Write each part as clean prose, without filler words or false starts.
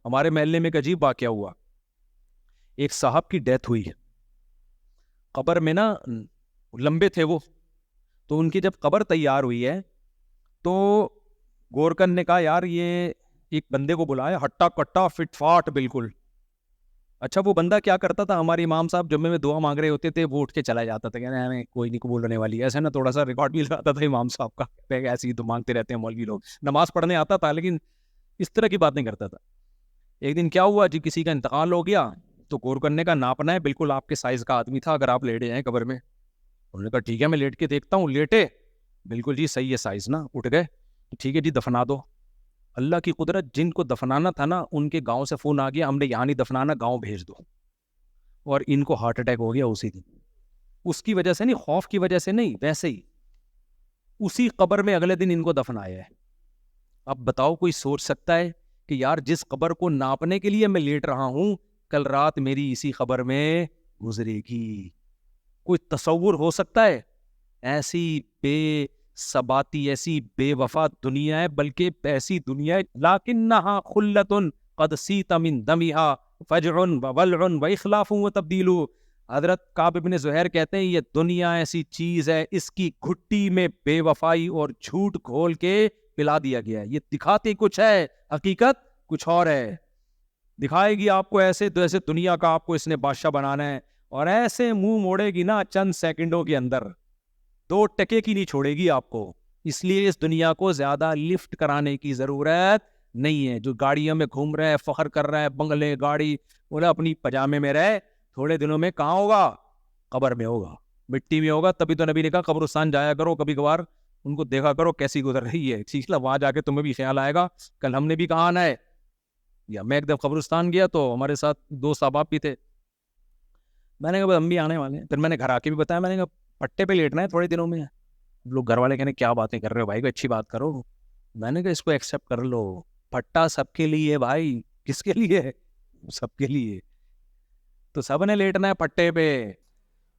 ہمارے محلے میں ایک عجیب واقعہ ہوا. ایک صاحب کی ڈیتھ ہوئی, قبر میں نا لمبے تھے وہ, تو ان کی جب قبر تیار ہوئی ہے تو گورکن نے کہا یار یہ ایک بندے کو بلایا, ہٹا کٹا فٹ فاٹ بالکل. اچھا وہ بندہ کیا کرتا تھا, ہمارے امام صاحب جمعے میں دعا مانگ رہے ہوتے تھے وہ اٹھ کے چلا جاتا تھا, کہنا ہمیں کوئی نہیں قبول ہونے والی ہے, ایسے نا تھوڑا سا ریکارڈ بھی لگاتا تھا امام صاحب کا, ایسے ہی تو مانگتے رہتے ہیں مولوی لوگ. نماز پڑھنے آتا تھا لیکن اس طرح کی بات نہیں کرتا تھا. ایک دن کیا ہوا جی, کسی کا انتقال ہو گیا تو گورکن نے کہا ناپنا ہے, بالکل آپ کے سائز کا آدمی تھا اگر آپ لیٹے ہیں قبر میں. انہوں نے کہا ٹھیک ہے میں لیٹ کے دیکھتا ہوں. لیٹے, بالکل جی صحیح ہے سائز نا, اٹھ گئے, ٹھیک ہے جی دفنا دو. اللہ کی قدرت, جن کو دفنانا تھا نا ان کے گاؤں سے فون آ گیا, ہم نے یہاں نہیں دفنانا, گاؤں بھیج دو. اور ان کو ہارٹ اٹیک ہو گیا اسی دن. اس کی وجہ سے نہیں, خوف کی وجہ سے نہیں, ویسے ہی اسی قبر میں اگلے دن ان کو دفنایا ہے. اب بتاؤ کوئی سوچ سکتا ہے کہ یار جس قبر کو ناپنے کے لیے میں لیٹ رہا ہوں کل رات میری اسی قبر میں گزرے گی؟ کوئی تصور ہو سکتا ہے؟ ایسی بے ثباتی, ایسی بے وفا دنیا ہے, بلکہ ایسی دنیا ہے لیکنہا خلۃ قد سیت من دمہا فجع وولع واخلاف وتبدیل. حضرت کعب بن زہیر کہتے ہیں یہ دنیا ایسی چیز ہے, اس کی گھٹی میں بے وفائی اور جھوٹ گھول کے پلا دیا گیا ہے. یہ دکھاتے کچھ ہے, حقیقت کچھ اور ہے. دکھائے گی آپ کو ایسے تو ایسے دنیا کا آپ کو اس نے بادشاہ بنانا ہے, اور ایسے منہ موڑے گی نا چند سیکنڈوں کے اندر, 2 ٹکے کی نہیں چھوڑے گی آپ کو. اس لیے اس دنیا کو زیادہ لفٹ کرانے کی ضرورت نہیں ہے. جو گاڑیوں میں گھوم رہا ہے, فخر کر رہا ہے, بنگلے گاڑی, بولا اپنی پجامے میں رہے, تھوڑے دنوں میں کہاں ہوگا؟ قبر میں ہوگا, مٹی میں ہوگا. تبھی تو نبی نے کہا قبرستان جایا کرو کبھی کبھار, ان کو دیکھا کرو کیسی گزر رہی ہے, ٹھیک ہے, وہاں جا کے تمہیں بھی خیال آئے گا کل ہم نے بھی کہاں آنا ہے. یا میں ایک دفعہ قبرستان گیا تو ہمارے ساتھ 2 احباب بھی تھے, میں نے کہا ہم بھی آنے والے ہیں. پھر میں نے گھر آ کے بھی بتایا, میں نے کہا پٹے پہ لیٹنا ہے تھوڑے دنوں میں. لوگ گھر والے کہنے کیا باتیں کر رہے ہو بھائی, کوئی اچھی بات کرو. میں نے کہا اس کو ایکسیپٹ کر لو, پٹا سب کے لیے بھائی. کس کے لیے؟ سب کے لیے. تو سب نے لیٹنا ہے پٹے پہ.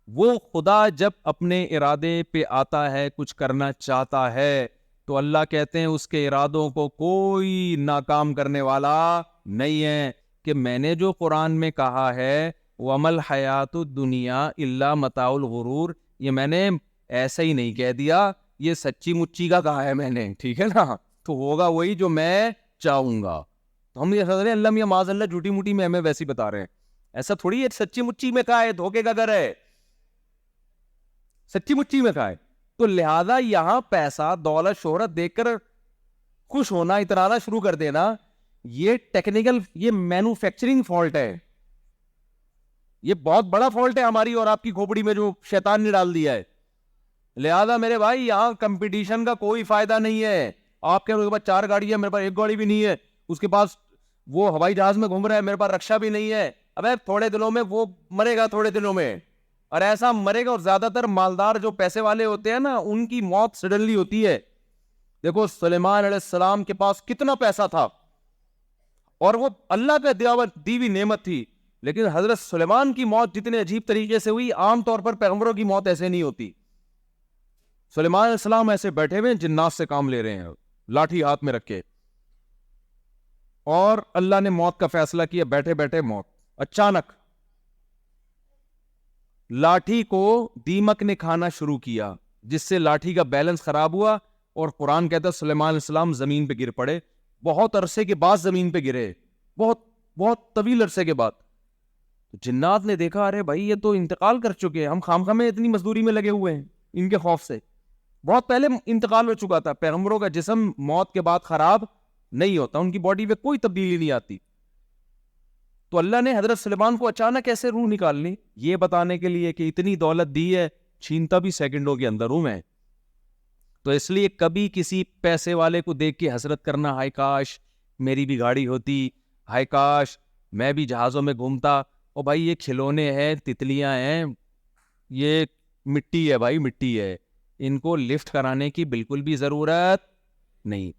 وہ خدا جب اپنے ارادے پہ آتا ہے, کچھ کرنا چاہتا ہے, تو اللہ کہتے ہیں اس کے ارادوں کو کوئی ناکام کرنے والا نہیں ہے. کہ میں نے جو قرآن میں کہا ہے وَمَا الْحَيَاةُ الدُّنْيَا إِلَّا مَتَاعُ الْغُرُورِ, یہ میں نے ایسا ہی نہیں کہہ دیا, یہ سچی مچی کا کہا ہے میں نے, ٹھیک ہے نا. تو ہوگا وہی جو میں چاہوں گا. تو ہم یہ سمجھ رہے ہیں اللہ میاں معاذ اللہ جھوٹی موٹی میں ہمیں ویسی بتا رہے ہیں. ایسا تھوڑی ہے سچی مچی میں کہا ہے, دھوکے کا گھر ہے, سچی مچی میں کہا ہے. تو لہذا یہاں پیسہ دولت شہرت دیکھ کر خوش ہونا, اترانا شروع کر دینا, یہ ٹیکنیکل, یہ مینوفیکچرنگ فالٹ ہے. یہ بہت بڑا فالٹ ہے ہماری اور آپ کی کھوپڑی میں جو شیطان نے ڈال دیا ہے. لہذا میرے بھائی یہاں کمپٹیشن کا کوئی فائدہ نہیں ہے. آپ کے پاس 4 گاڑی ہے, میرے پاس 1 گاڑی بھی نہیں ہے, اس کے پاس وہ ہوائی جہاز میں گھوم رہا ہے, میرے پاس رکشا بھی نہیں ہے. ابے تھوڑے دنوں میں وہ مرے گا, تھوڑے دنوں میں, اور ایسا مرے گا. اور زیادہ تر مالدار جو پیسے والے ہوتے ہیں نا, ان کی موت سڈنلی ہوتی ہے. دیکھو سلیمان علیہ السلام کے پاس کتنا پیسہ تھا, اور وہ اللہ کا دی ہوئی نعمت تھی, لیکن حضرت سلیمان کی موت جتنے عجیب طریقے سے ہوئی, عام طور پر پیغمبروں کی موت ایسے نہیں ہوتی. سلیمان علیہ السلام ایسے بیٹھے ہوئے جنات سے کام لے رہے ہیں, لاٹھی ہاتھ میں رکھے, اور اللہ نے موت کا فیصلہ کیا, بیٹھے بیٹھے موت. اچانک لاٹھی کو دیمک نے کھانا شروع کیا, جس سے لاٹھی کا بیلنس خراب ہوا, اور قرآن کہتا ہے سلیمان علیہ السلام زمین پہ گر پڑے. بہت عرصے کے بعد زمین پہ گرے, بہت بہت طویل عرصے کے بعد. جنات نے دیکھا ارے بھائی یہ تو انتقال کر چکے ہیں, ہم خام میں اتنی مزدوری میں لگے ہوئے ہیں ان کے خوف سے. بہت پہلے انتقال ہو چکا تھا. پیغمبروں کا جسم موت کے بعد خراب نہیں ہوتا, ان کی باڈی میں کوئی تبدیلی نہیں آتی. تو اللہ نے حضرت سلیمان کو اچانک ایسے روح نکال لی, یہ بتانے کے لیے کہ اتنی دولت دی ہے, چھینتا بھی سیکنڈوں کے اندر ہوں میں. تو اس لیے کبھی کسی پیسے والے کو دیکھ کے حسرت کرنا, ہائے کاش میری بھی گاڑی ہوتی, ہائے کاش میں بھی جہازوں میں گھومتا. او بھائی یہ کھلونے ہیں, تتلیاں ہیں, یہ مٹی ہے بھائی, مٹی ہے, ان کو لفٹ کرانے کی بالکل بھی ضرورت نہیں.